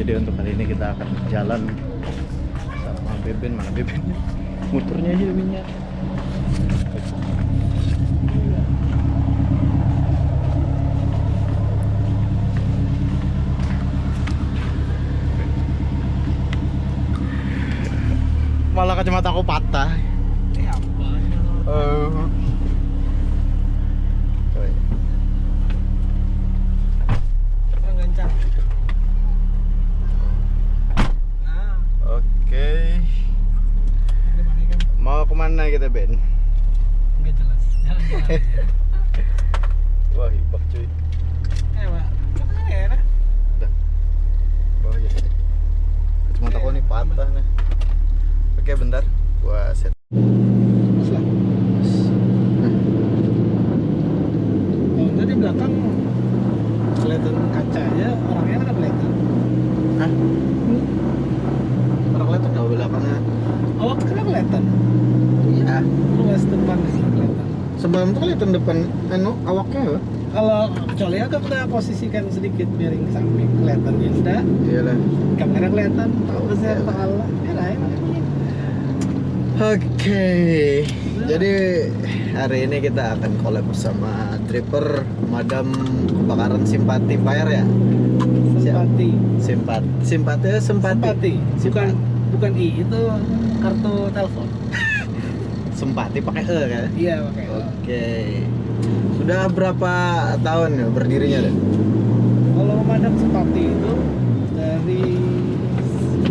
Jadi untuk kali ini kita akan jalan sama Beben. Mana Bebennya? Muternya aja minyak. Malah kacamata aku patah. Apa? Kencang. Nah, Oke. gimana kan? Mau kemana kita Ben? Nggak jelas. Jalan-jalan aja. Wah hibak cuy. Pak. Katanya enak. Udah. Oh iya. Kacamata aku nih patah nih. Oke bentar. Gua set. Terus lah. Oh, tadi belakang kelihatan kacanya, orangnya kan kelihatan. Hah? Orang kelihatan. Oh belakangnya. Oh, kan kelihatan. Iya. Lu nggak depan nih kelihatan. Sebelum tuh kelihatan depan awaknya ya? Kalau kecuali agak udah posisikan sedikit miring ke samping kelihatan ya udah. Iyalah. Kamera kelihatan, tahu saya Allah. Ya lah, Oke. Jadi hari ini kita akan collab sama Tripper Madam Kebakaran Simpati Fire ya. Simpati. Simpati. Bukan I, itu kartu telepon. Simpati pakai E kan? Iya, pakai. Oke. Sudah berapa tahun ya berdirinya deh? Kalau pemadam Simpati itu dari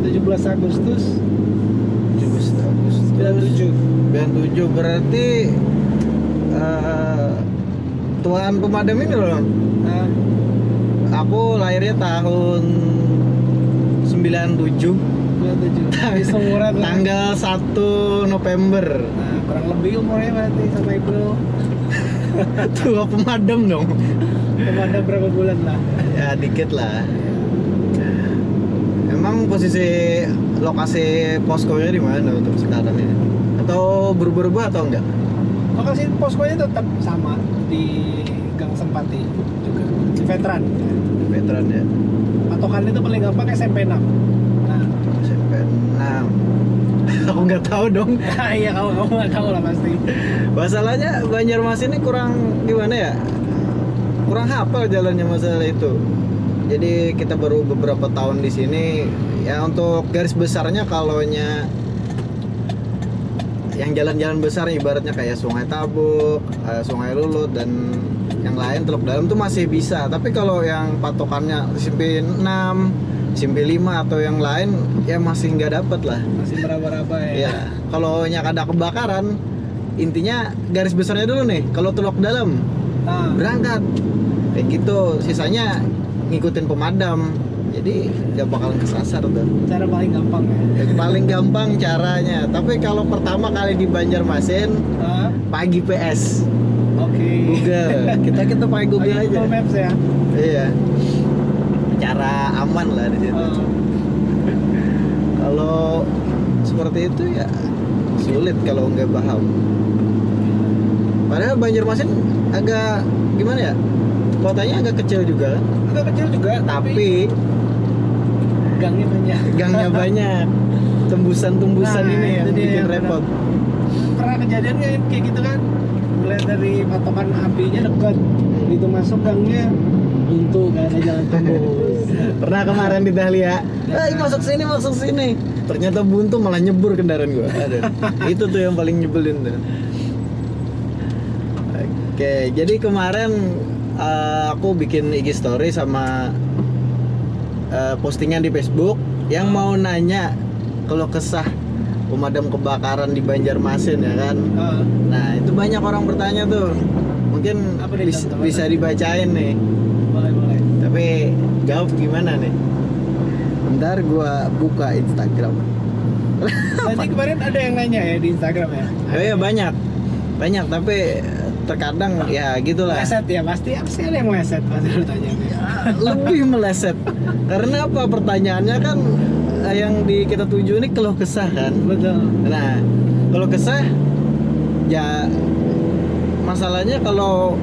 17 Agustus 97 berarti tuan pemadam ini loh. nah, Aku lahirnya tahun 97. 97 seumuran lah. Tanggal 1 November. Nah, kurang lebih umurnya berarti sama ibu Tua pemadam dong. pemadam berapa bulan lah. Ya dikit lah. Emang posisi lokasi poskonya di mana untuk sekarang ini? Atau berubah-ubah atau enggak? Lokasi poskonya tetap sama di Gang Sempati juga di veteran. Veteran ya. Patokan itu paling gampang SMP 6. Nah, SMP 6. Aku nggak tahu dong. iya kamu nggak tahu lah pasti. Masalahnya Banjarmasin ini kurang gimana ya? Kurang hafal jalannya masalah itu. Jadi kita baru beberapa tahun di sini. Ya untuk garis besarnya kalaunya yang jalan-jalan besar ibaratnya kayak Sungai Tabuk, Sungai Lulut dan yang lain Teluk Dalam tuh masih bisa. Tapi kalau yang patokannya SMP 6, SMP 5 atau yang lain ya masih nggak dapet lah. Masih meraba-raba ya. Ya, kalau ada kebakaran, intinya garis besarnya dulu nih. Kalau Teluk Dalam Nah, berangkat, kayak gitu. Sisanya ngikutin pemadam. Jadi nggak bakalan kesasar tuh. cara paling gampang ya. Yang paling gampang caranya. Tapi kalau pertama kali di Banjarmasin, Ah, pagi PS, oke. Google. Kita pakai Google aja. Google Maps ya. Iya. Cara aman lah di situ. Ah, Kalau seperti itu ya sulit kalau nggak paham. Padahal Banjarmasin agak gimana ya? Kotanya agak kecil juga kan? agak kecil juga, Tapi gangnya banyak. gangnya banyak. Tembusan-tembusan Nah, ini yang itu dia bikin yang repot. Pernah kejadian kayak gitu kan? Mulai dari patokan apinya dekat, itu masuk gangnya buntu, gak ada jalan tembus. Pernah kemarin di Dahlia. Masuk sini. Ternyata buntu malah nyebur kendaraan gua. Aduh. Itu tuh yang paling nyebelin tuh. Oke, jadi kemarin aku bikin IG story sama postingan di Facebook yang mau nanya kalau kesah pemadam kebakaran di Banjarmasin ya kan. Ah, Nah, itu banyak orang bertanya tuh. Mungkin Apa nih, contoh? bisa dibacain nih. boleh. Tapi jawab gimana nih? Bentar gua buka Instagram. Tadi kemarin ada yang nanya ya di Instagram ya. Ya banyak. Banyak tapi terkadang ya gitulah. Meleset ya pasti ada yang meleset pasti bertanya. Lebih meleset. Karena apa? Pertanyaannya kan yang kita tuju ini keluh kesah kan. Betul. Nah, kalau kesah ya masalahnya kalau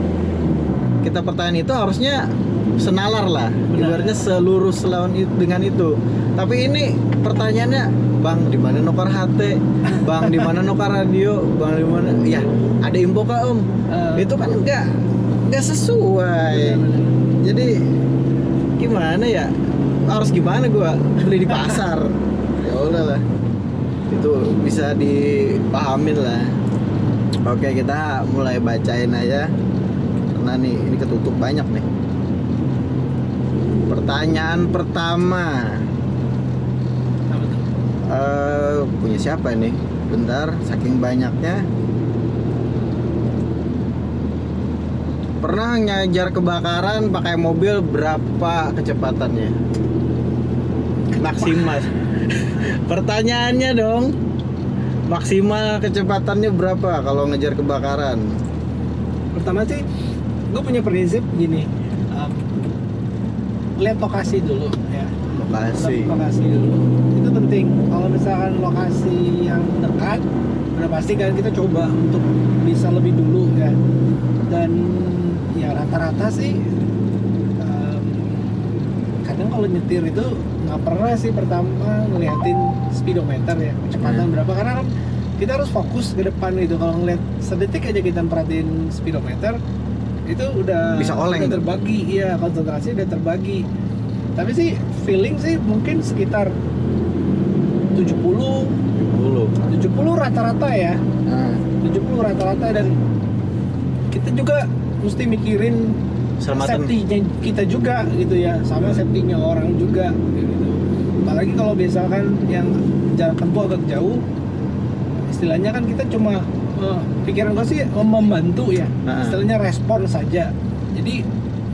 kita pertanyaan itu harusnya senalar lah, Benar. ibaratnya selurus lawan itu dengan itu. Tapi ini pertanyaannya, Bang, di mana nukar HT? Bang, di mana nukar radio? Bang, di mana? Ya, ada info kah, Om? Itu kan nggak sesuai. Benar. Jadi gimana ya? Harus gimana gua beli di pasar? Ya udahlah. Itu bisa dipahamin lah. Oke, kita mulai bacain aja. Karena nih ini ketutup banyak nih. Pertanyaan pertama. Apa tuh? Punya siapa nih? Bentar, saking banyaknya. Pernah ngejar kebakaran pakai mobil, berapa kecepatannya? Maksimal. Pertanyaannya dong. Maksimal kecepatannya berapa kalau ngejar kebakaran? Pertama sih, gue punya prinsip gini, lihat lokasi dulu ya. Lokasi. Lokasi dulu, itu penting. Kalau misalkan lokasi yang dekat, udah pasti kan kita coba untuk bisa lebih dulu ya. Dan ya rata-rata sih, kadang kalau nyetir itu nggak pernah sih pertama ngeliatin speedometer ya, kecepatan berapa, karena kan kita harus fokus ke depan gitu. Kalau ngeliat sedetik aja kita perhatiin speedometer, itu udah Bisa oleng udah tuh. terbagi, iya konsentrasi udah terbagi. Tapi sih feeling sih mungkin sekitar 70 Dulu. rata-rata ya, Nah, 70 rata-rata. Dan kita juga mesti mikirin selamatan. safety-nya kita juga gitu ya, sama safety-nya orang juga gitu. Apalagi kalau misalkan yang jarak tempuh agak jauh, istilahnya kan kita cuma pikiran gue sih membantu ya, istilahnya respon saja. Jadi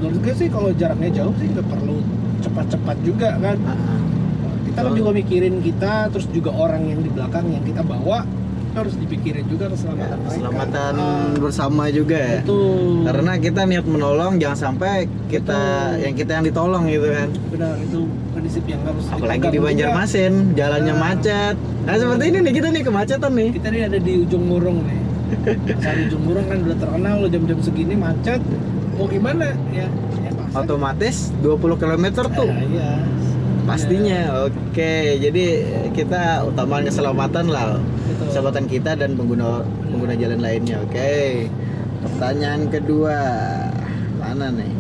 menurut gue sih kalau jaraknya jauh sih nggak perlu cepat-cepat juga kan. Kita kan juga mikirin kita, terus juga orang yang di belakang yang kita bawa, itu harus dipikirin juga keselamatan mereka. Keselamatan bersama juga ya. Betul. Karena kita niat menolong, jangan sampai kita Betul. yang ditolong gitu kan. Benar, itu prinsip yang harus Apalagi dipegang di juga. Banjarmasin, jalannya Nah. macet. Nah, seperti ini nih, kita nih kemacetan nih. Kita nih ada di ujung Murung nih. Saat ujung Murung kan udah terkenal, lo jam-jam segini macet. Mau gimana ya? Ya paksa. Otomatis 20 km tuh. Iya. Pastinya. Oke, jadi kita utamakan keselamatan lah. Betul. Keselamatan kita dan pengguna jalan lainnya. Oke. Pertanyaan kedua. Mana nih?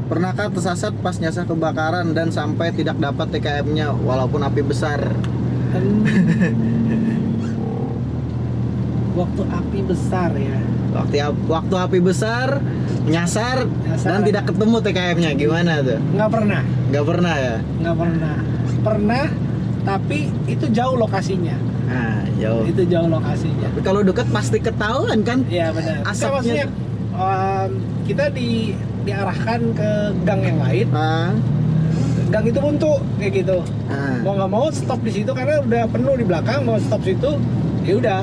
Pernahkah tersesat pas nyasar kebakaran dan sampai tidak dapat TKM-nya walaupun api besar? Waktu api besar ya. Waktu api besar nyasar dan tidak ketemu TKM-nya, gimana tuh? Nggak pernah. Nggak pernah ya? Nggak pernah. Pernah, tapi itu jauh lokasinya. Nah, jauh. Itu jauh lokasinya. Tapi kalau dekat pasti ketahuan kan? Iya benar. Kita Asapnya. maksudnya kita diarahkan ke gang yang lain. Gang itu buntu kayak gitu. Mau nggak mau stop di situ karena udah penuh di belakang. Mau stop situ, ya udah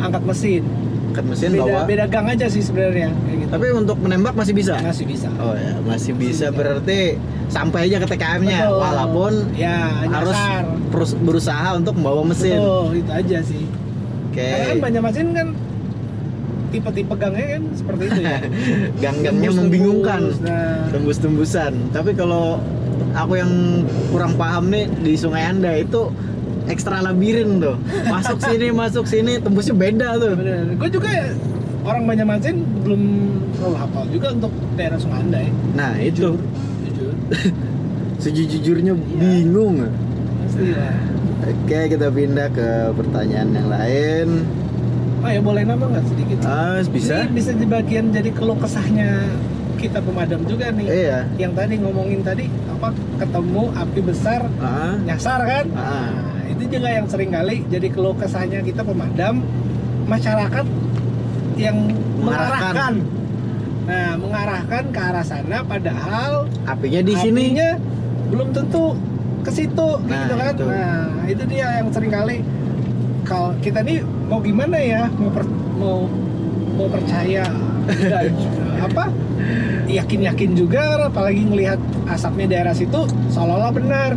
angkat mesin. Angkat mesin bawa. Beda gang aja sih sebenarnya kayak gitu. Tapi untuk menembak masih bisa. Masih bisa. Oh ya, masih bisa, berarti sampai aja ke TKM-nya Betul. walaupun ya harus nyasar. berusaha untuk membawa mesin. Betul, itu aja sih. Oke. Karena kan Banjarmasin kan tipe-tipe gangnya kan seperti itu ya. Gang-gangnya Tembus-tembus, membingungkan. Nah, Tembus-tembusan. Tapi kalau aku yang kurang paham nih, di Sungai Anda itu ekstra labirin tuh. Masuk sini, tembusnya beda tuh. bener. Gue juga ya, orang Banjarmasin belum terlalu hafal juga untuk daerah Sungai Anda ya. Nah, itu Jujur. sejujurnya Iya. bingung. Pasti lah. Oke, kita pindah ke pertanyaan yang lain. Oh ya boleh nambah nggak sedikit? Bisa? Ini bisa di bagian jadi keluh kesahnya kita pemadam juga nih. Iya. Yang tadi ngomongin tadi apa ketemu api besar nyasar kan? Nah, itu juga yang sering kali jadi keluh kesahnya kita pemadam, masyarakat yang mengarahkan. Nah, mengarahkan ke arah sana padahal Apinya di sini. apinya belum tentu ke situ Nah, gitu kan. itu. Nah, itu dia yang sering kali kalau kita nih mau gimana ya? Mau percaya dan apa? Yakin juga apalagi ngelihat asapnya daerah situ seolah-olah benar.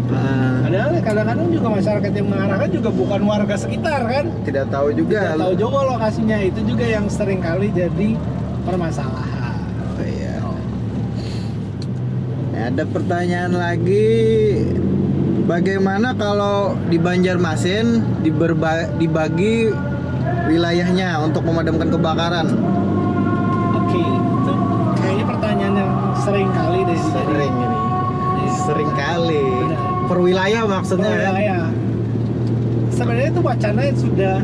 Padahal kadang-kadang juga masyarakat yang mengarahkan juga bukan warga sekitar kan. Tidak tahu juga. Tidak tahu juga lokasinya, itu juga yang sering kali jadi permasalahan. Oh iya. Ada pertanyaan lagi, bagaimana kalau di Banjarmasin dibagi wilayahnya untuk memadamkan kebakaran? Oke, itu kayaknya pertanyaan yang sering kali deh. Sering ini, sering kali. Benar. Per wilayah maksudnya kan? Ya. Sebenarnya itu wacana sudah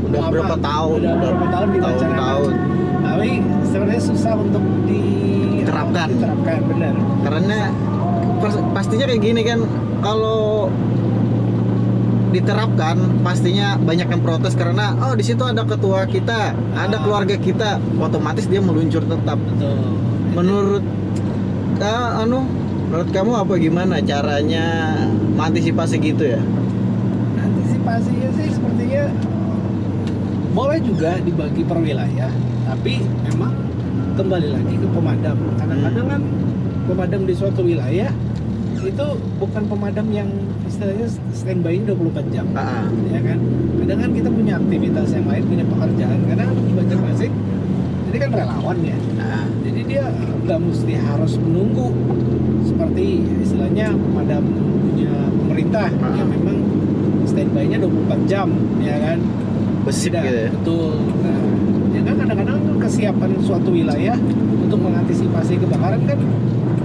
Udah lama. berapa tahun? Udah berapa tahun diwacanakan. Tahun. Tapi sebenarnya susah untuk Diterapkan. benar. Karena pastinya kayak gini kan, kalau diterapkan pastinya banyak yang protes karena oh di situ ada ketua kita, ada keluarga kita, otomatis dia meluncur tetap. Betul. Menurut menurut kamu apa gimana caranya mengantisipasi gitu ya? Antisipasinya sih sepertinya boleh juga dibagi per wilayah, tapi memang kembali lagi ke pemadam. Kadang-kadang kan pemadam di suatu wilayah itu bukan pemadam yang istilahnya standby 24 jam. Ya kan? Kadang kan kita punya aktivitas yang lain, punya pekerjaan. Kadang di Banjarmasin jadi kan relawan ya. Jadi dia nggak mesti harus menunggu seperti istilahnya pemadam punya pemerintah yang memang standby-nya 24 jam, ya kan? Besip Tidak, gitu ya? betul. Nah, ya kan kadang-kadang kesiapan suatu wilayah untuk mengantisipasi kebakaran kan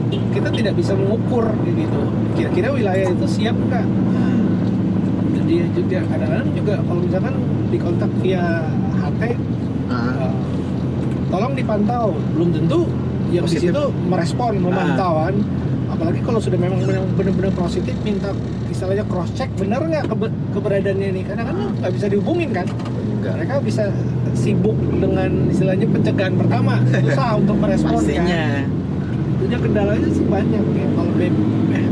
kita tidak bisa mengukur gitu. Kira-kira wilayah itu siap nggak? Dan dia juga kadang-kadang juga kalau misalkan dikontak via HT, tolong dipantau. Belum tentu yang di Positif. situ merespon, memantau kan. Apalagi kalau sudah memang benar-benar positif, minta istilahnya cross check benar nggak keberadaannya ini. Kadang-kadang nggak bisa dihubungin kan. Enggak. Mereka bisa sibuk dengan istilahnya pencegahan pertama, susah untuk merespon Pastinya. kan. Tentunya kendalanya sih banyak ya. Kalau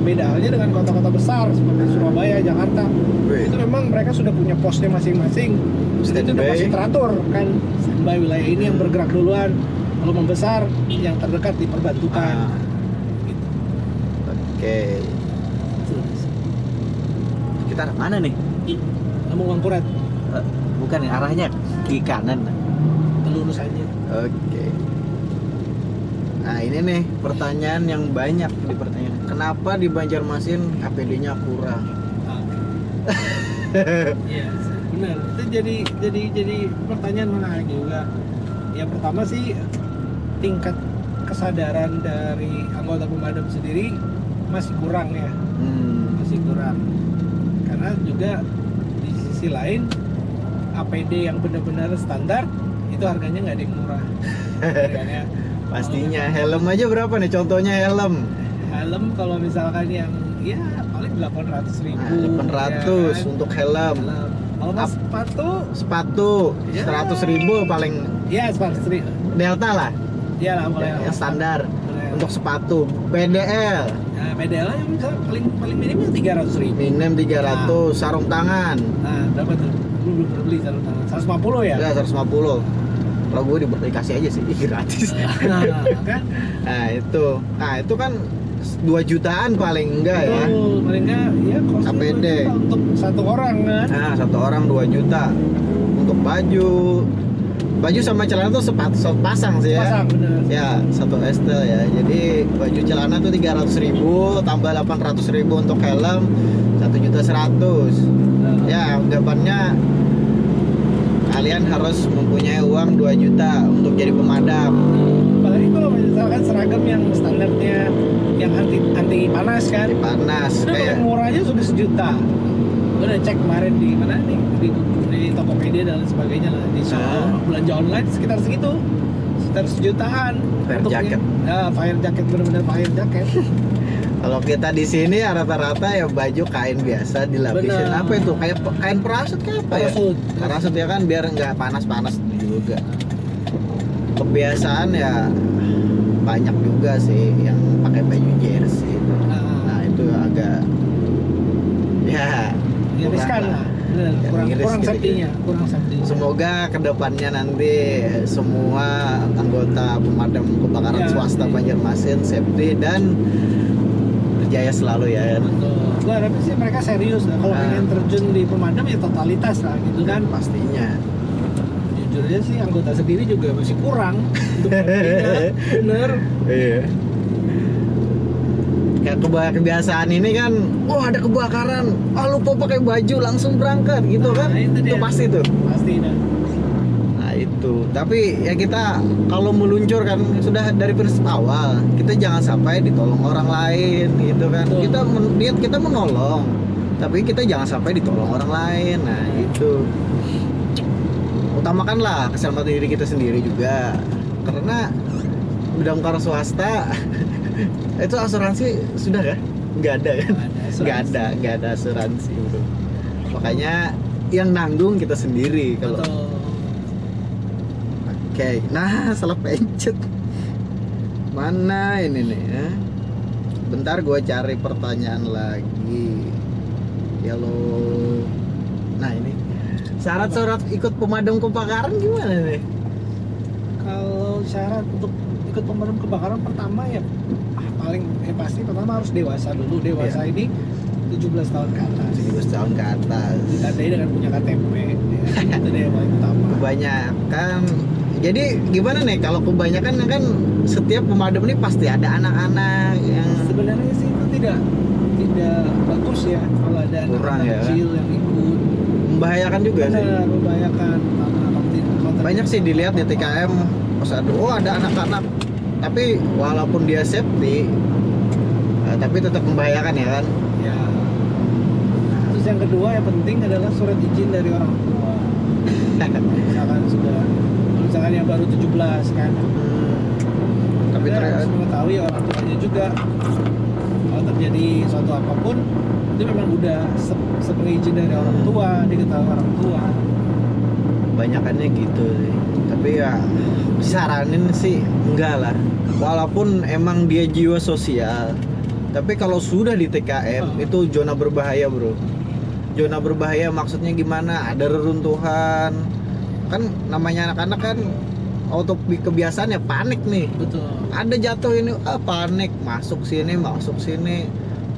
beda halnya dengan kota-kota besar seperti Surabaya, Jakarta, itu memang mereka sudah punya posnya masing-masing. Itu udah Standby. pasti teratur kan, standby wilayah ini yang bergerak duluan. Kalau membesar, yang terdekat diperbantukan. Gitu. Oke. Kita arah mana nih? Kamu Mangkurat, Bukan nih, arahnya ke kanan. lurus aja. Oke. Nah ini nih pertanyaan yang banyak di pertanyaan. Kenapa di Banjarmasin APD-nya kurang? Iya, benar. Itu jadi pertanyaan menarik juga. Yang pertama sih tingkat kesadaran dari anggota pemadam sendiri masih kurang ya, masih kurang. Karena juga di sisi lain APD yang benar-benar standar itu harganya nggak ada yang murah. Harganya Pastinya helm aja berapa nih? Contohnya helm. helm kalau misalkan yang ya paling 800.000. 800 untuk helm. Kalau sepatu Ya. 100.000 paling ya sepatu Delta lah. ya lah boleh Yang standar. Boleh. Untuk sepatu PDL Nah, PDL yang misalnya paling minim 300.000. minim 300, sarung tangan Nah, berapa tuh? Lu belum pernah beli sarung tangan. 150 ya? ya 150. Kalau gue dikasih aja sih gratis. Nah, kan? Nah itu kan 2 jutaan paling enggak ya. Betul, paling enggak ya kos APD. untuk satu orang kan. Nah, satu orang 2 juta. Untuk baju sama celana tuh sepasang sih ya. Pasang bener. Ya, satu estel ya. Jadi baju celana tuh 300.000 tambah 800.000 untuk helm 1.100.000. Nah, Ya, anggapannya kalian harus mempunyai uang 2 juta untuk jadi pemadam. apalagi kalau misalkan seragam yang standarnya yang anti panas kan. Panas Itu kayak paling murahnya sudah 1 juta. Gue udah cek kemarin di mana nih di Tokopedia dan lain sebagainya lah di belanja online sekitar segitu, sekitar 1 jutaan. Fire Untuk jacket. Ya, fire jacket benar-benar fire jacket. kalau kita di sini rata-rata ya baju kain biasa dilapisin. Bener. Apa itu? Kayak kain parasut kayak apa ya? Parasut. Parasut ya kan biar nggak panas-panas juga. Kebiasaan ya banyak juga sih yang pakai baju jersey. Nah, itu agak ya Ya kurang riskan lah. lah. Bener, Ya, kurang miris kurang gitu. safety-nya, kurang safety. Semoga kedepannya nanti semua anggota pemadam kebakaran Ya, swasta iya. Banjarmasin safety dan berjaya selalu ya. Betul. Gue harapnya sih mereka serius lah. Kalau Nah. pengen terjun di pemadam ya totalitas lah gitu kan. Pastinya. jujur aja sih anggota sendiri juga masih kurang untuk safety-nya. Bener. Iya. Kayak kebiasaan ini kan, oh ada kebakaran, lupa pakai baju langsung berangkat gitu Nah, kan? itu dia. Pasti tuh. Pasti dah. Nah itu, tapi ya kita kalau meluncur kan sudah dari prinsip awal, kita jangan sampai ditolong orang lain gitu kan. Betul. Niat kita menolong, tapi kita jangan sampai ditolong orang lain. Nah itu, utamakanlah keselamatan diri kita sendiri juga, karena damkar swasta itu asuransi sudah kan? Nggak ada kan? Nggak ada asuransi bro. Makanya yang nanggung kita sendiri kalau. Betul. Oke, nah salah pencet. Mana ini nih? Bentar gue cari pertanyaan lagi. Halo. Nah ini syarat-syarat ikut pemadam kebakaran gimana nih? Kalau syarat untuk ikut pemadam kebakaran pertama ya paling pasti pertama harus dewasa dulu. Dewasa Iya. ini 17 tahun ke atas. 17 tahun ke atas. Ditandai dengan punya KTP. Ya. Itu dia yang paling utama. Kebanyakan. Jadi gimana nih kalau kebanyakan kan setiap pemadam ini pasti ada anak-anak yang Sebenarnya sih itu tidak bagus ya kalau ada Kurang anak ya. kecil yang ikut. membahayakan juga sih. Benar, membahayakan. Banyak sih dilihat di TKM pas ada anak-anak, tapi walaupun dia safety tapi tetap membahayakan ya kan. Ya. Terus yang kedua yang penting adalah surat izin dari orang tua. Misalkan yang baru 17 kan. Tapi Kita harus ternyata mengetahui orang tuanya juga kalau terjadi suatu apapun itu memang udah sepengizin dari orang tua, diketahui orang tua. banyakannya gitu sih. Tapi ya saranin sih enggak lah, walaupun emang dia jiwa sosial, tapi kalau sudah di TKM itu zona berbahaya bro. Zona berbahaya maksudnya gimana? Ada reruntuhan kan, namanya anak-anak kan auto kebiasaannya panik nih. Betul. Ada jatuh ini panik, masuk sini.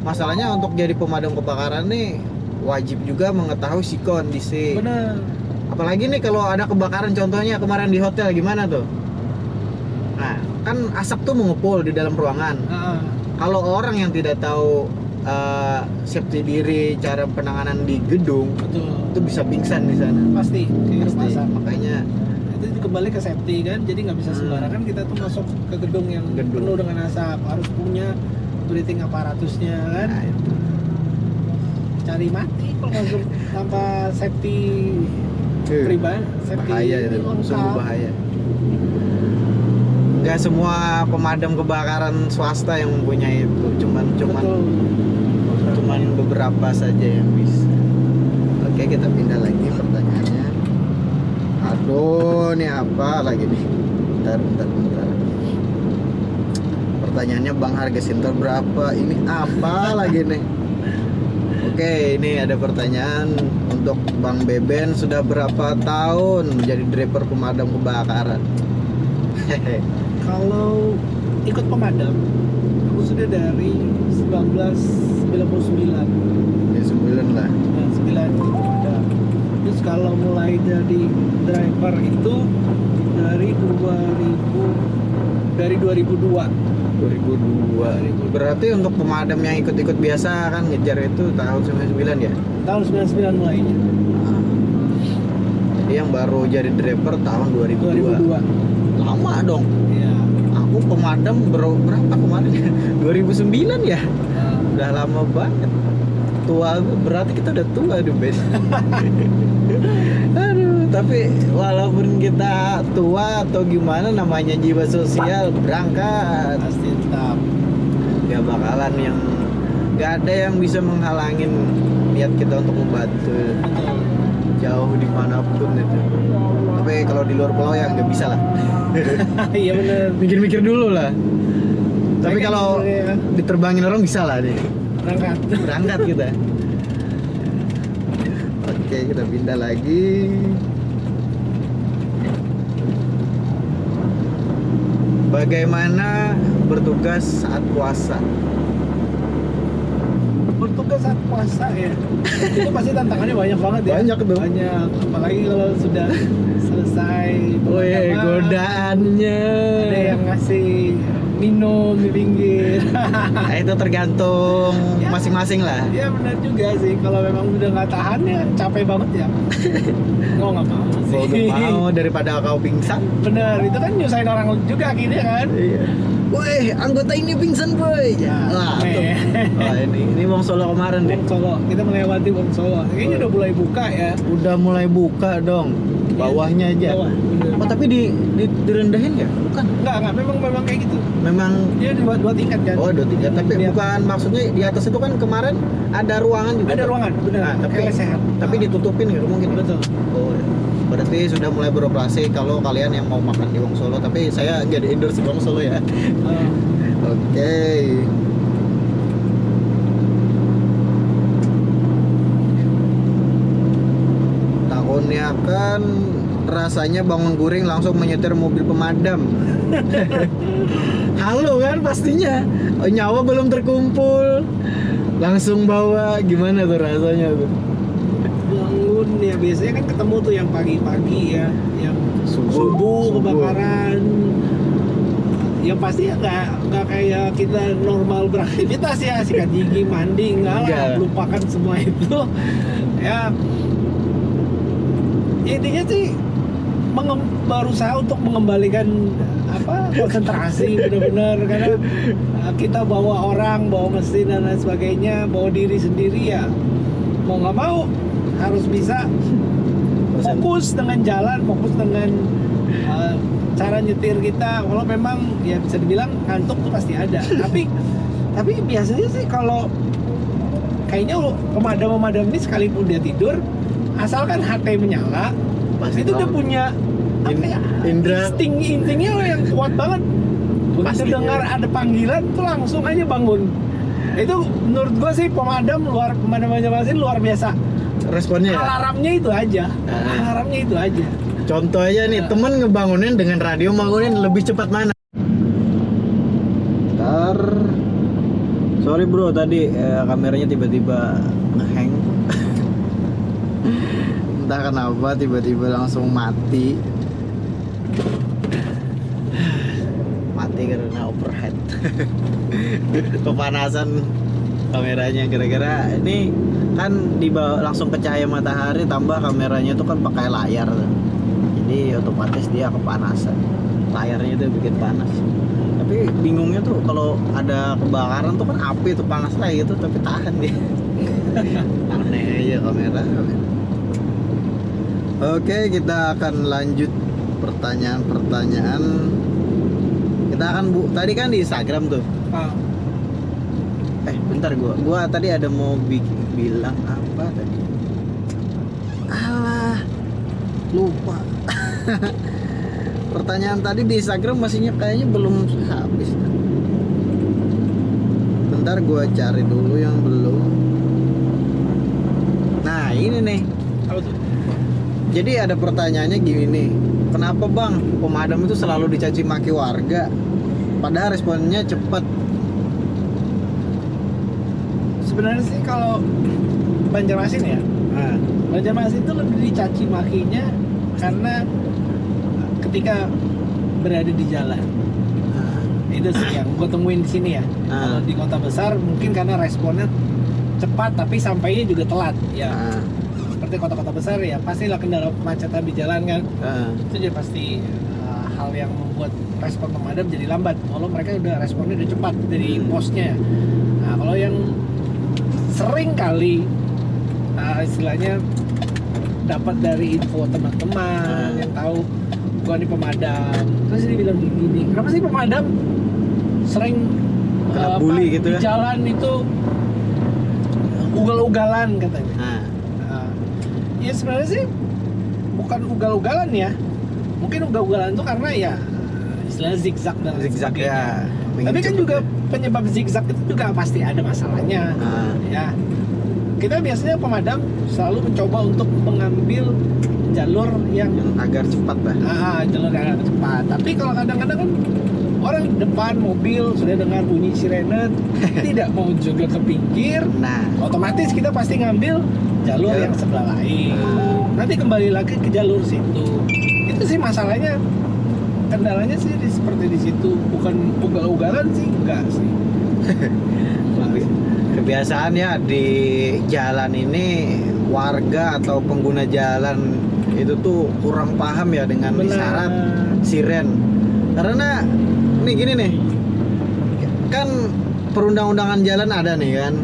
Masalahnya untuk jadi pemadam kebakaran nih wajib juga mengetahui si kondisi. Benar. Apalagi nih kalau ada kebakaran, contohnya kemarin di hotel gimana tuh? Nah, kan asap tuh mengepul di dalam ruangan. Kalau orang yang tidak tahu safety diri, cara penanganan di gedung, Betul. itu bisa pingsan di sana. Pasti. Pasti. Pasti. Makanya Itu kembali ke safety kan, jadi nggak bisa sembarangan kita tuh masuk ke gedung yang Gedung. penuh dengan asap, harus punya breathing apparatusnya kan. nah, itu. Cari mati kalau masuk tanpa safety pribadi, safety bahaya itu, lengkap. sungguh bahaya. Nggak semua pemadam kebakaran swasta yang mempunyai itu, cuman Betul. beberapa saja yang bisa. Oke, kita pindah lagi pertanyaannya. Aduh, ini apa lagi nih? Bentar. Pertanyaannya, Bang, harga sinter berapa? Ini apa lagi nih? Oke, ini ada pertanyaan untuk Bang Beben, sudah berapa tahun menjadi driver pemadam kebakaran? Kalau ikut pemadam, aku sudah dari 1999. Ya 9 lah. Nah, 9 ikut pemadam. Terus kalau mulai jadi driver itu dari 2002. 2002. Berarti untuk pemadam yang ikut-ikut biasa kan ngejar itu tahun 99 ya? Tahun 99 mulainya. Jadi yang baru jadi driver tahun 2002. 2002. Lama dong. Iya. Aku pemadam berapa kemarin ya? 2009 ya? Udah lama banget. Tua, berarti kita udah tua deh Ben. Aduh, tapi walaupun kita tua atau gimana, namanya jiwa sosial, berangkat. Pasti tetap. Gak bakalan yang, gak ada yang bisa menghalangin niat kita untuk membantu Betul. jauh dimanapun itu. Tapi kalau di luar pulau ya nggak bisa lah. Iya benar. Mikir-mikir dulu lah. Tapi Baik, kalau ya. diterbangin orang bisa lah nih. Berangkat. Kita. Oke, kita pindah lagi. Bagaimana bertugas saat puasa? Untuk juga saat puasa ya. Itu pasti tantangannya banyak banget ya. Banyak tuh. Banyak, apalagi kalau sudah selesai Wih, beragama, godaannya. ada yang ngasih minum di pinggir. Nah, itu tergantung Ya. masing-masing lah. Ya benar juga sih, kalau memang udah nggak tahan ya capek banget ya. Nggak mau sih. Gua gak mau daripada kau pingsan. Bener, itu kan nyusahin orang juga akhirnya kan. Iya. Woi, anggota ini pingsan, boy. Wah, tuh. Wah, ini Wong Solo kemarin deh. Wong Solo, kita melewati Wong Solo. Kayaknya udah mulai buka ya. Udah mulai buka dong. Bawahnya aja. Bawah, bener. Oh, tapi direndahin nggak? Bukan. Enggak, memang kayak gitu. Memang Dia dua tingkat kan. oh 2 3, tapi Iya. bukan maksudnya di atas itu kan kemarin ada ruangan juga. Ada tuh. ruangan, bener. Nah, tapi Kayak sehat. tapi ditutupin gitu mungkin. Betul. Oh, ya. Berarti sudah mulai beroperasi kalau kalian yang mau makan di Wong Solo, tapi saya nggak di endorse Wong Solo ya. Oke. Tahunnya kan rasanya bangun guring langsung menyetir mobil pemadam. Halo kan pastinya. Oh, nyawa belum terkumpul. Langsung bawa, gimana tuh rasanya tuh? Bangun ya biasanya kan ketemu tuh yang pagi-pagi ya, yang subuh kebakaran. Yang pasti ya nggak kayak kita normal beraktivitas ya, sikat gigi, mandi, enggak lah, Enggak. lupakan semua itu. Ya intinya sih berusaha untuk mengembalikan konsentrasi benar-benar, karena kita bawa orang, bawa mesin dan lain sebagainya, bawa diri sendiri ya mau nggak mau harus bisa fokus dengan jalan, fokus dengan cara nyetir kita. Kalau memang ya bisa dibilang ngantuk tuh pasti ada, tapi biasanya sih kalau kayaknya pemadam ini sekalipun dia tidur, asalkan HT menyala, Pasti itu udah tahu. punya Indra instingnya yang kuat banget. Begitu Pasti, dengar ya. ada panggilan tuh langsung aja bangun. Itu menurut gua sih pemadam masing luar biasa. responnya ya. Alarmnya itu aja. Alarmnya itu aja. Contoh aja nih, temen ngebangunin dengan radio bangunin lebih cepat mana? Ntar, sorry bro tadi kameranya tiba-tiba ngehang. Entah kenapa tiba-tiba langsung mati. Mati karena overhead. Kepanasan kameranya gara-gara ini kan langsung ke cahaya matahari, tambah kameranya itu kan pakai layar, jadi otomatis dia kepanasan, layarnya itu bikin panas. Tapi bingungnya tuh kalau ada kebakaran tuh kan api tuh panas lagi gitu, tapi tahan dia. Aneh aja kamera. Oke, kita akan lanjut pertanyaan-pertanyaan. Kita akan tadi kan di Instagram tuh. Bentar, gua tadi ada mau bilang apa tadi? Alah, lupa. Pertanyaan tadi di Instagram masihnya kayaknya belum habis. Bentar gua cari dulu yang belum. Nah, ini nih. Apa tuh? Jadi ada pertanyaannya gini nih. Kenapa bang pemadam itu selalu dicaci maki warga? Padahal responnya cepat. Sebenarnya sih kalau Banjarmasin ya, Banjarmasin itu lebih dicaci makinya karena ketika berada di jalan. Itu sih yang gue temuin di sini ya. Kalau di kota besar mungkin karena responnya cepat tapi sampainya juga telat ya. Seperti kota-kota besar ya pastilah kendala kemacetan di jalan kan. Itu jadi pasti hal yang membuat respon pemadam jadi lambat. Kalau mereka udah responnya udah cepat dari posnya. Nah kalau yang sering kali istilahnya dapat dari info teman-teman yang tahu gua nih pemadam, terus dia bilang gini, kenapa sih pemadam sering bully gitu di ya? jalan itu ugal-ugalan katanya. Ya sebenarnya sih bukan ugal-ugalan ya, mungkin ugal-ugalan itu karena ya istilahnya zigzag dan Zigzag ya. tapi kan juga penyebab zigzag itu juga pasti ada masalahnya. Ya kita biasanya pemadam selalu mencoba untuk mengambil jalur yang agar cepat lah. jalur yang agak cepat. Tapi kalau kadang-kadang kan orang depan mobil sudah dengar bunyi sirene tidak mau juga ke pinggir, Nah, otomatis kita pasti ngambil jalur Ya. yang sebelah lain. Nanti kembali lagi ke jalur situ. Itu sih masalahnya. Kendalanya sih seperti di situ, bukan ugal-ugalan sih, enggak sih. kebiasaan ya di jalan ini warga atau pengguna jalan itu tuh kurang paham ya dengan isyarat siren. Karena nih gini nih, kan perundang-undangan jalan ada nih kan.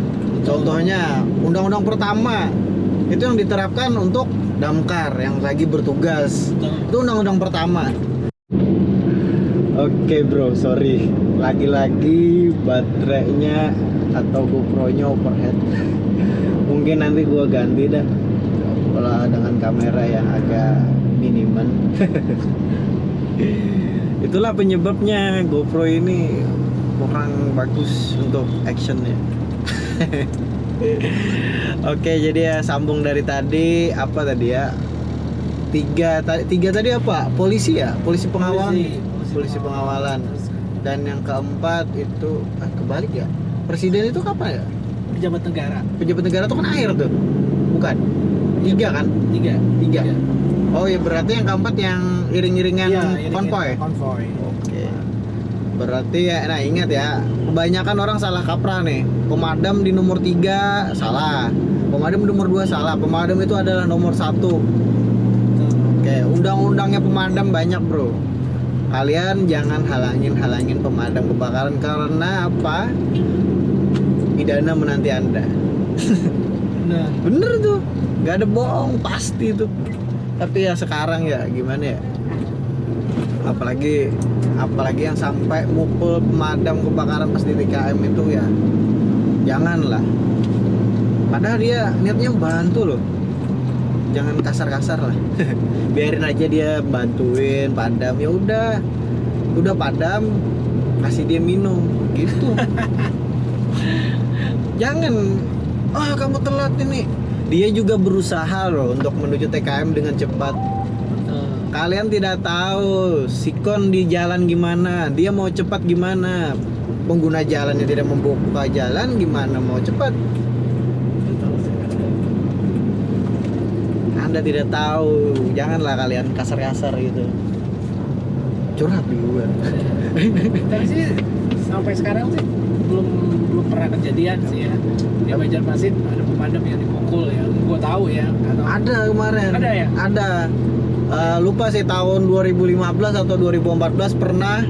Contohnya undang-undang pertama itu yang diterapkan untuk damkar yang lagi bertugas. Itu undang-undang pertama. Oke bro, sorry. Lagi-lagi baterainya atau GoPro-nya overhead. Mungkin nanti gua ganti dah. Kalau dengan kamera yang agak minimal. Itulah penyebabnya GoPro ini kurang bagus untuk actionnya. Oke, jadi ya sambung dari tadi apa tadi ya? Tiga tadi apa? Polisi ya? Polisi pengawalan. Polisi pengawalan. Dan yang keempat itu kebalik ya. Presiden itu kapan ya? Pejabat negara. Pejabat negara itu kan air tuh. Bukan. Tiga kan? Tiga. Oh ya, berarti yang keempat yang iring-iringan konvoy. Konvoy. Oke. Berarti ya, nah ingat ya, kebanyakan orang salah kaprah nih. Pemadam di nomor 3 salah. Pemadam di nomor 2 salah. Pemadam itu adalah nomor 1. Oke, undang-undangnya pemadam banyak, bro. Kalian jangan halangin pemadam kebakaran karena apa? Pidana menanti Anda. Nah, Bener tuh, gak ada bohong, pasti tuh. Tapi ya sekarang ya gimana ya? Apalagi yang sampai mukul pemadam kebakaran pas di TKM itu ya, janganlah. Padahal dia niatnya bantu loh. Jangan kasar-kasar lah. Biarin aja dia bantuin padam, ya udah padam, kasih dia minum gitu. Jangan, kamu telat ini. Dia juga berusaha loh untuk menuju TKM dengan cepat. Kalian tidak tahu sikon di jalan gimana, dia mau cepat gimana. Pengguna jalannya tidak membuka jalan, gimana mau cepat? Anda tidak tahu, janganlah kalian kasar-kasar gitu. Curhat di gue. tapi sih sampai sekarang sih belum pernah kejadian sih ya. Di Banjarmasin ada pemadam yang dipukul ya. Gua tahu ya. Atau Ada kemarin. Ada ya? Ada. Lupa sih tahun 2015 atau 2014 pernah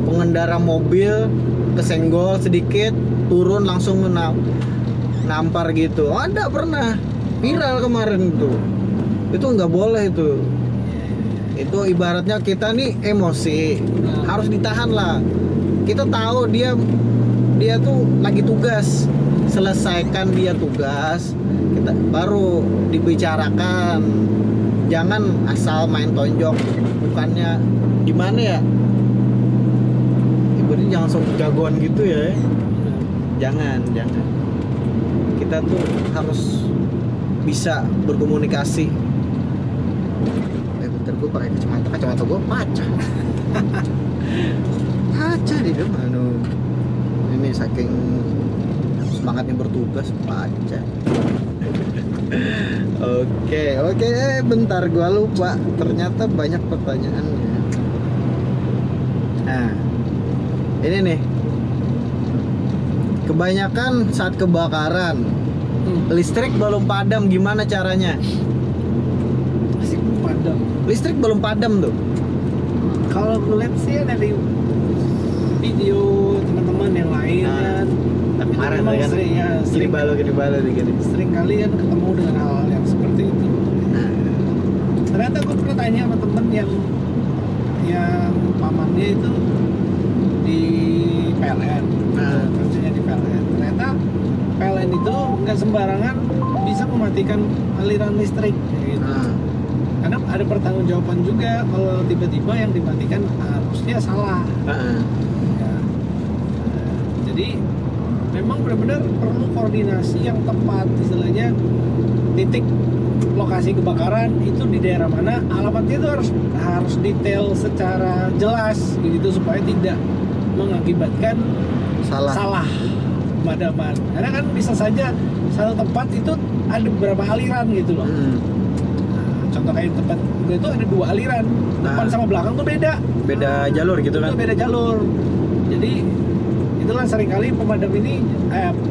pengendara mobil kesenggol sedikit, turun langsung nampar gitu. Ada pernah. Viral kemarin tuh. Itu nggak boleh itu. Itu ibaratnya kita nih emosi, harus ditahan lah. Kita tahu dia tuh lagi tugas, selesaikan dia tugas, kita baru dibicarakan. Jangan asal main tonjok, bukannya gimana ya? Ibaratnya jangan sok jagoan gitu ya. Jangan. Kita tuh harus bisa berkomunikasi. Bentar, gue pakai kacamata gue pacah. Pacah di depan. Ini saking semangatnya bertugas pacah. Oke, bentar gue lupa. Ternyata banyak pertanyaannya. Nah, ini nih. Kebanyakan saat kebakaran listrik belum padam, gimana caranya? masih padam. Listrik belum padam tuh. Kalau ngeliat sih dari video teman-teman yang lain Nah, kan, tapi kemarin memang kan sering gini balo dikit. sering kali kan ketemu dengan hal yang seperti itu. Ternyata gue pernah tanya sama temen yang pamannya itu di PLN, kerjanya di PLN. Ternyata PLN itu nggak sembarangan bisa mematikan aliran listrik gitu. Karena ada pertanggungjawaban juga kalau tiba-tiba yang dimatikan harusnya salah. Ya. Jadi memang benar-benar perlu koordinasi yang tepat, istilahnya titik lokasi kebakaran itu di daerah mana, alamatnya itu harus detail secara jelas gitu supaya tidak mengakibatkan salah pemadaman. Karena kan bisa saja satu tempat itu ada beberapa aliran gitu loh. Nah, contoh kayak tempat gue itu ada 2 aliran, depan sama belakang tuh beda jalur gitu kan. itu beda jalur. Jadi itulah seringkali pemadam ini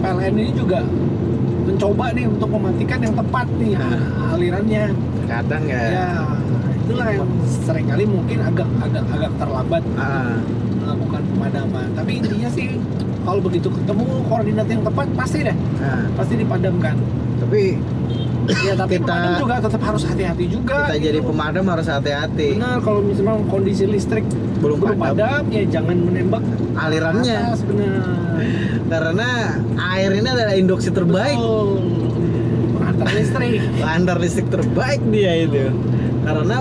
PLN ini juga mencoba nih untuk mematikan yang tepat nih alirannya. Kadang Ya itulah yang seringkali mungkin agak terlambat melakukan pemadaman. Tapi intinya sih kalau begitu ketemu koordinat yang tepat pasti dipadamkan. Tapi Ya tapi kita, pemadam juga tetap harus hati-hati juga. Kita jadi pemadam harus hati-hati. Benar, kalau misalnya kondisi listrik Belum padam, ya jangan menembak alirannya. atas, benar. Karena air ini adalah induksi terbaik. Pengantar listrik. Pengantar listrik terbaik dia itu. Karena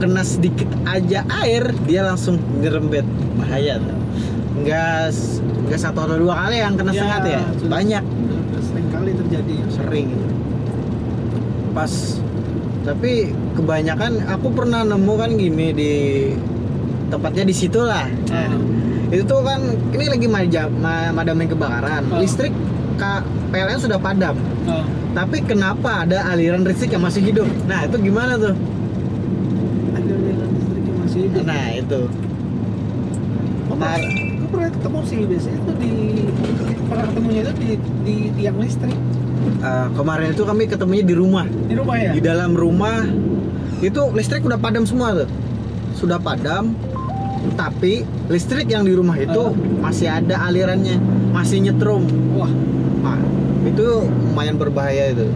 kena sedikit aja air, dia langsung nyerempet, bahaya tuh. Enggak 1 atau 2 kali yang kena sengat ya. Banyak. Sering kali terjadi. Sering. Pas, tapi kebanyakan aku pernah nemu kan gini di tempatnya di situ lah. Itu tuh kan ini lagi madamin kebakaran. Listrik PLN sudah padam. Tapi kenapa ada aliran listrik yang masih hidup? Nah, itu gimana tuh? Aliran listrik yang masih hidup. Nah, itu. Gue pernah ketemu sih, biasanya itu pernah ketemunya itu di tiang listrik. Kemarin itu kami ketemunya di rumah. Di rumah ya? Di dalam rumah itu listrik udah padam semua tuh. Sudah padam, tapi listrik yang di rumah itu masih ada alirannya, masih nyetrum. Wah, Nah, itu lumayan berbahaya itu.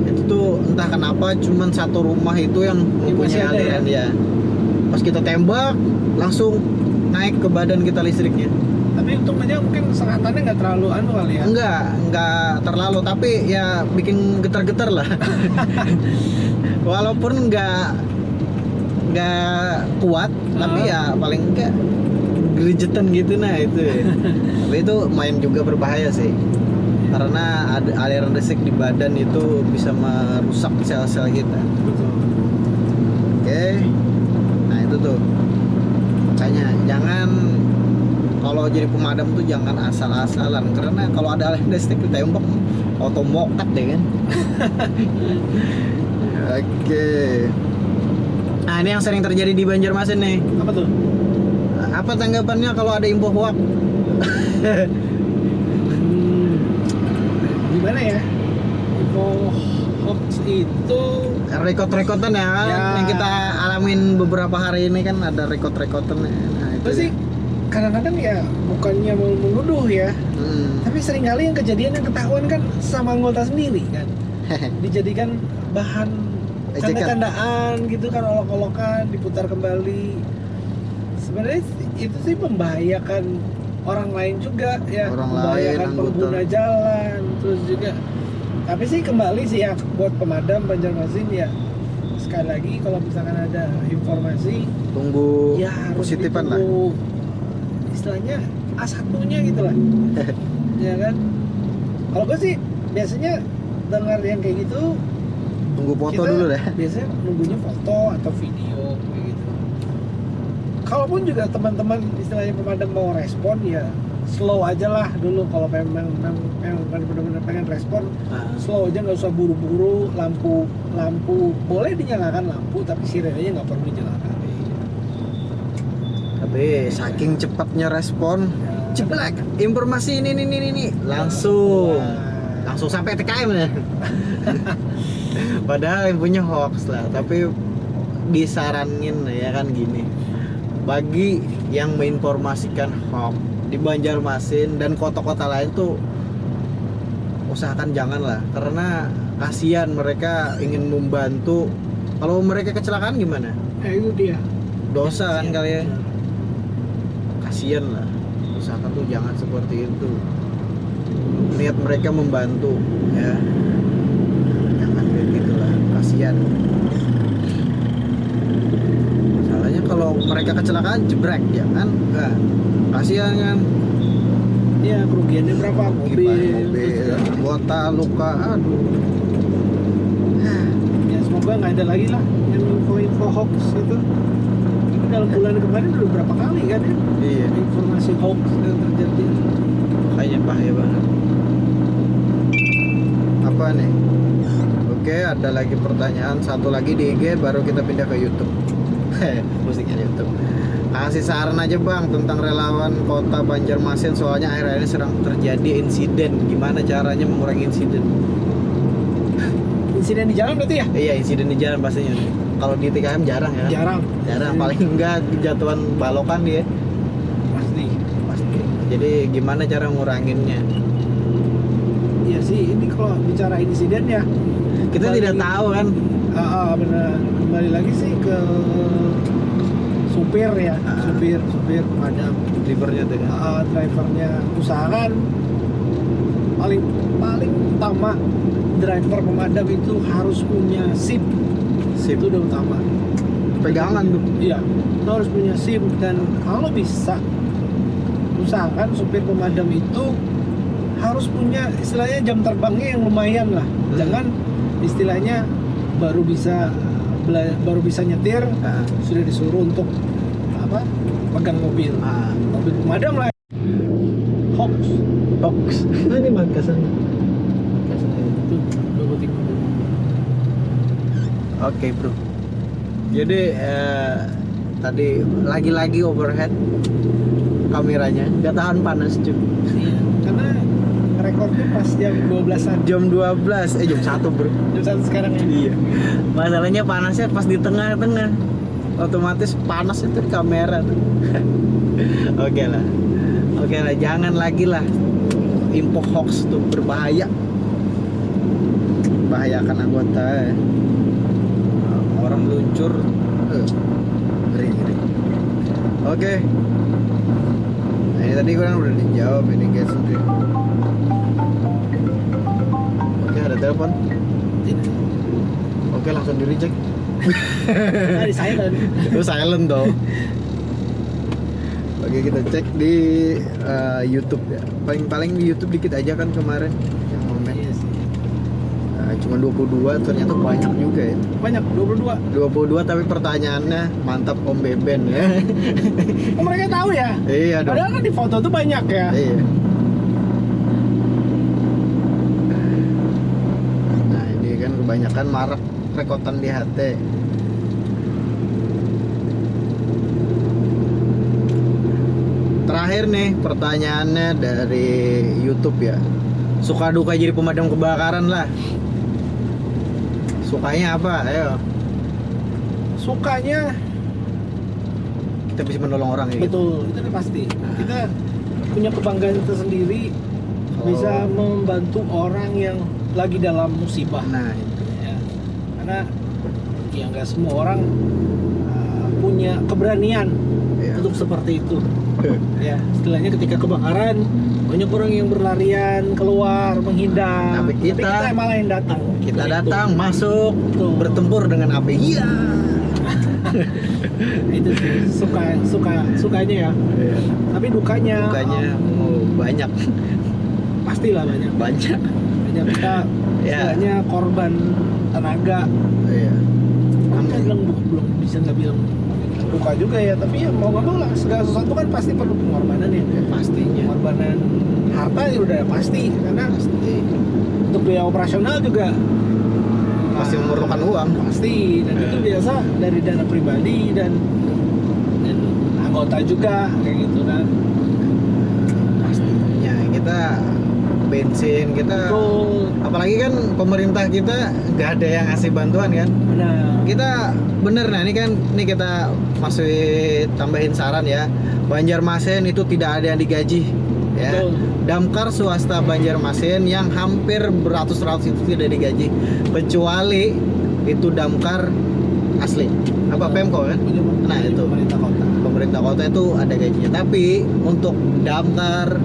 Itu tuh entah kenapa cuman satu rumah itu yang mempunyai aliran ya. Pas kita tembak langsung naik ke badan kita listriknya. tapi untungnya mungkin sengatannya nggak terlalu kali ya? Enggak terlalu, tapi ya bikin getar-getar lah. Walaupun nggak kuat, tapi ya paling enggak gerijetan gitu nah itu. Tapi itu main juga berbahaya sih. Karena ada aliran listrik di badan itu bisa merusak sel-sel kita. Betul. Oke. Nah, itu tuh. Makanya jangan, kalau jadi pemadam tuh jangan asal-asalan, karena kalau ada aliran listrik ditembak auto mokat deh kan. Oke. Nah, ini yang sering terjadi di Banjarmasin nih. Apa tuh? Apa tanggapannya kalau ada info hoax? Gimana ya? Info hoax itu Rekod-rekodan ya, kan? Ya. Yang kita alamin beberapa hari ini kan ada rekod-rekodan. Nah, itu sih kadang-kadang ya bukannya mau menuduh ya, tapi seringkali yang kejadian yang ketahuan kan sama anggota sendiri kan, dijadikan bahan canda-candaan gitu kan, olok-olokan, diputar kembali. Sebenarnya itu sih membahayakan orang lain juga ya, membahayakan pengguna jalan, terus juga. Tapi sih kembali sih ya buat pemadam Banjarmasin ya, sekali lagi kalau misalkan ada informasi tunggu ya harus positifan lah. Istilahnya A1-nya gitu lah. Ya kan? Kalau gue sih biasanya dengar yang kayak gitu, Tunggu foto dulu deh. Biasanya nunggunya foto atau video kayak gitu. Kalaupun juga teman-teman istilahnya pemadam mau respon ya slow aja lah dulu. Kalau memang benar-benar pengen respon, slow aja, nggak usah buru-buru. Lampu boleh dinyalakan lampu, tapi sirenenya nggak perlu dinyalakan. Tapi saking cepatnya respon, ceplak informasi ini langsung sampai TKM ya. Padahal yang punya hoax lah, tapi disaranin ya kan gini, bagi yang menginformasikan hoax di Banjarmasin dan kota-kota lain tuh usahakan janganlah, karena kasihan, mereka ingin membantu. Kalau mereka kecelakaan gimana? Itu dia Dosa kan kalian. Kasihan lah, usahakan tuh jangan seperti itu. Niat mereka membantu ya, jangan kayak gitulah, kasihan. Masalahnya kalau mereka kecelakaan jebrak ya kan, enggak, kasihan kan. Ya kerugiannya berapa? Mobil, Anggota luka, aduh. nggak ada lagi lah yang info hoax itu. Ini dalam bulan kemarin udah berapa kali kan ya Iya. informasi hoax yang terjadi. Makanya bahaya banget. Apa nih? Oke, ada lagi pertanyaan satu lagi di IG, baru kita pindah ke YouTube. Musiknya YouTube. Kasih saran aja bang tentang relawan kota Banjarmasin, soalnya akhir-akhir ini sering terjadi insiden. Gimana caranya mengurangi insiden? Insiden di jalan berarti ya? Iya, insiden di jalan pastinya. Kalau di TKM jarang ya? Jarang. Paling enggak jatuhan balokan dia. Pasti. Jadi gimana cara nguranginnya? Ya sih, ini kalau bicara insiden ya Kita kembali- tidak tahu kan. benar. Kembali lagi sih ke supir ya, supir pemadam, Drivernya tuh kan. drivernya. Usahakan paling utama driver pemadam itu harus punya SIM. Sip. Itu udah utama. Pegangan tuh. Iya, lo harus punya SIM, dan kalau bisa usahakan supir pemadam itu harus punya istilahnya jam terbangnya yang lumayan lah. Jangan istilahnya baru bisa nyetir Ah. sudah disuruh untuk apa? Pegang mobil. Mobil pemadam lah. Hoax. Ini Makassar. Itu 25. Oke bro. Jadi tadi lagi-lagi overhead kameranya nggak tahan panas cuy. Iya, karena rekornya pas jam 12-an. Jam 12, jam 1 bro. Jam 1 sekarang ya. Iya. Masalahnya panasnya pas di tengah-tengah. Otomatis panas itu di kamera tuh. Oke lah, jangan lagi lah. Info hoax tuh berbahaya. Bahayakan anggota. Orang meluncur. Ngeri. Oke. Nah, ini tadi kan udah dijawab ini guys. Oke, ada telepon. Oke, langsung di reject. Nah, di silent. Itu silent dong. Oke, kita cek di YouTube ya. Paling di YouTube dikit aja kan kemarin yang komen. Iya sih. Cuma 22, ternyata banyak juga ya. Banyak 22. 22 tapi pertanyaannya mantap Om Beben ya. Oh, mereka tahu ya? Iya dong. Padahal kan di foto tuh banyak ya. Iya. Nah, ini kan kebanyakan marak rekotan di HT. Terakhir nih pertanyaannya dari YouTube ya. Suka duka jadi pemadam kebakaran lah. Sukanya apa? Ayo. Sukanya Kita bisa menolong orang ya. betul, itu udah pasti. Kita punya kebanggaan tersendiri Oh. bisa membantu orang yang lagi dalam musibah. Nah, itu. Ya. Karena ya nggak semua orang punya keberanian Iya. untuk seperti itu. Ya, istilahnya ketika kebakaran banyak orang yang berlarian keluar menghindar. Tapi kita- malah yang datang. Kita Itu. datang, masuk, Betul. bertempur dengan api. Iya. Itu sih, sukanya ya. Tapi dukanya Bukannya banyak. pastilah banyak. Banyak. Banyak kita Ya. istilahnya korban tenaga. Iya. Kita bilang belum bisa nggak bilang duka juga ya, tapi ya mau nggak mau lah, segala sesuatu kan pasti perlu pengorbanan ya. Pastinya. Pengorbanan harta ya udah pasti, karena Pasti. untuk biaya operasional juga Pasti memerlukan uang. pasti, dan itu biasa dari dana pribadi dan anggota juga kayak gitu kan. Pastinya kita bensin kita. Betul, Apalagi kan pemerintah kita nggak ada yang ngasih bantuan kan. benar. Kita bener, nah ini kan ini kita masih tambahin saran ya. Banjarmasin itu tidak ada yang digaji ya. Betul. Damkar swasta Banjarmasin yang hampir beratus-ratus itu tidak digaji, kecuali itu damkar asli apa Pemko kan. Nah, itu. pemerintah kota. Pemerintah kota itu ada gajinya, tapi untuk damkar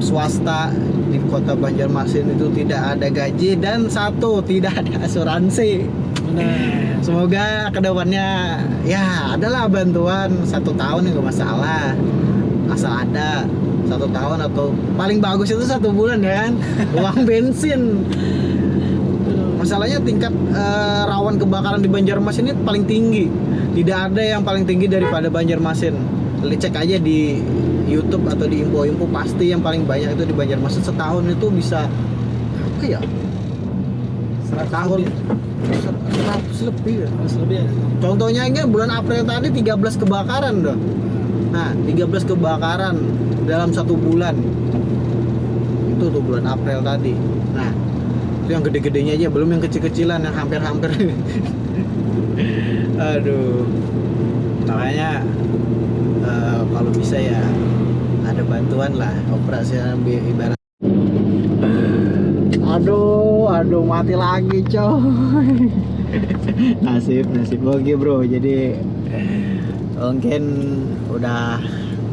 swasta di kota Banjarmasin itu tidak ada gaji, dan satu tidak ada asuransi. Benar. Semoga kedepannya ya adalah bantuan 1 tahun ya, nggak masalah, asal ada 1 tahun atau paling bagus itu 1 bulan ya kan. Uang bensin, masa masalahnya tingkat rawan kebakaran di Banjarmasin ini paling tinggi. Tidak ada yang paling tinggi daripada Banjarmasin. Cek aja di YouTube atau di info-info, pasti yang paling banyak itu di Banjarmasin. Setahun itu bisa apa ya? 100 Tahun lebih. 100 lebih ya. 100 lebih ya. Contohnya ini bulan April tadi 13 kebakaran dong. Nah, 13 kebakaran dalam 1 bulan. Itu tuh bulan April tadi. Nah, itu yang gede-gedenya aja, belum yang kecil-kecilan yang hampir-hampir. Aduh. Makanya kalau bisa ya ada bantuan lah, operasi ibarat. Aduh mati lagi coy. nasib oke bro, jadi mungkin udah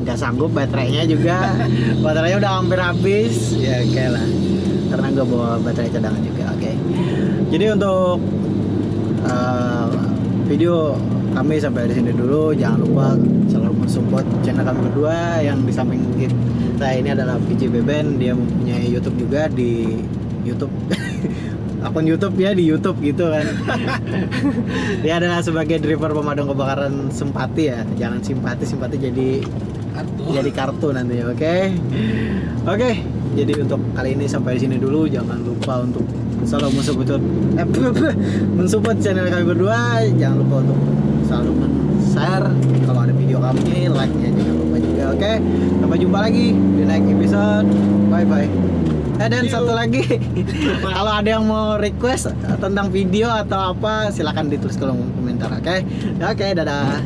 nggak sanggup baterainya juga. Baterainya udah hampir habis ya, kayak lah, karena gue bawa baterai cadangan juga. Oke, jadi untuk video kami sampai di sini dulu. Jangan lupa selalu mensupport channel kami berdua. Yang di samping kita ini adalah PJ Beben, dia mempunyai YouTube juga di YouTube. Akun YouTube ya, di YouTube gitu kan. Dia adalah sebagai driver pemadam kebakaran Simpati ya. Jangan simpati jadi kartu nanti, oke? Oke, jadi untuk kali ini sampai di sini dulu. Jangan lupa untuk selalu mensupport channel kami berdua. Jangan lupa untuk selalu men-share kalau ada video kami, like-nya jangan lupa juga, oke? Sampai jumpa lagi di next episode. Bye bye. Dan satu lagi, kalau ada yang mau request tentang video atau apa, silakan ditulis kolom komentar, oke? Oke, dadah.